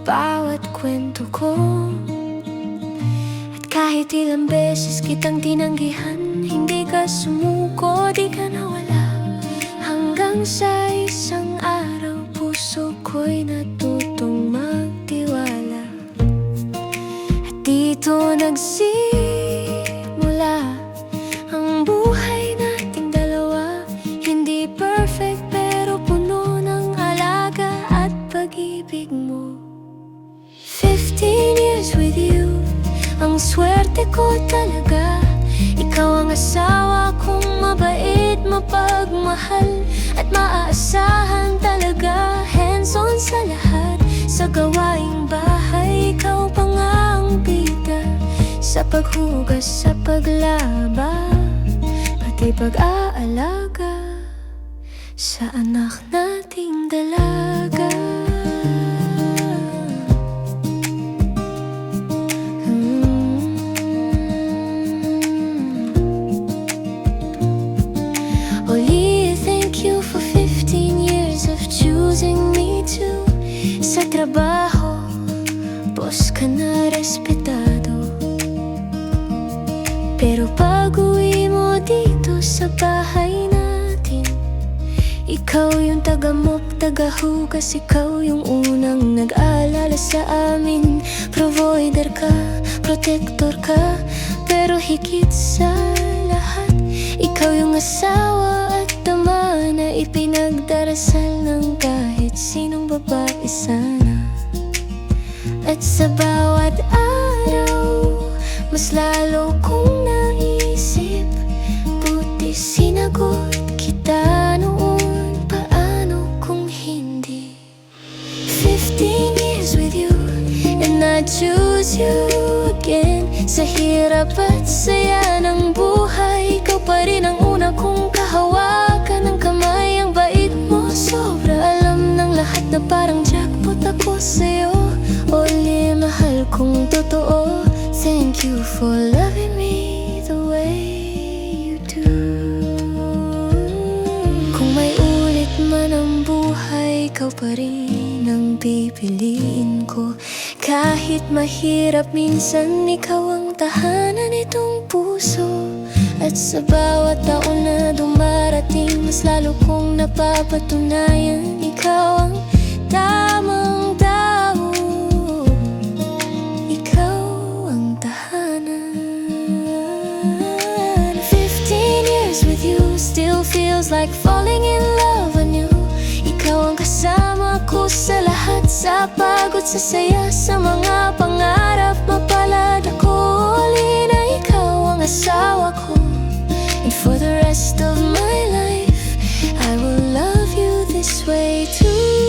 bawat kwento ko. At kahit ilang beses kitang tinanggihan, hindi ka sumuko, di ka nawala. Hanggang sa isang araw, puso ko'y natutong magtiwala. At dito nagsimula ang buhay nating dalawa. Hindi perfect pero puno ng alaga at pag-ibig mo. 15 years with you, ang swerte ko talaga. Ikaw ang asawa kong mabait, mapagmahal at maaasahan talaga. Hands-on sa lahat, sa gawaing bahay, ikaw pa nga ang bida. Sa paghugas, sa paglaba, pati pag-aalaga sa anak nating dalaga. Oli, thank you for 15 years of choosing me too. Sa trabaho, boss ka na respetado, pero pag-uwi mo dito sa bahay natin, ikaw yung taga-mop, taga-hugas, ikaw yung unang nag-aalala sa amin. Provider ka, protector ka, pero higit sa lahat, ikaw yung asawa at ama na ipinagdarasal ng kahit sinong babae sana. At sa bawat araw, mas lalo kong naisip, buti sinagot kita noon, paano kung hindi. 15 years with you, and I choose you again. Sa hirap at saya ng buhay, ikaw pa rin ang una kong kahawakan ng kamay. Ang bait mo, sobra, alam ng lahat na parang jackpot ako sa'yo. Oli, mahal kong totoo, thank you for loving me the way you do. Kung may ulit man ang buhay, ikaw pa rin ang pipiliin ko. Kahit mahirap minsan, ikaw ang tahanan nitong puso. At sa bawat taon na dumarating, mas lalo kong napapatunayan, ikaw ang tamang tao, ikaw ang tahanan. 15 years with you still feels like falling in love anew. Ikaw ang kasama ko sa lahat, sa pagod, sa saya, sa mga pangarap. Mapalad ako, Oli, na ikaw ang asawa ko. And for the rest of my life, I will love you this way too.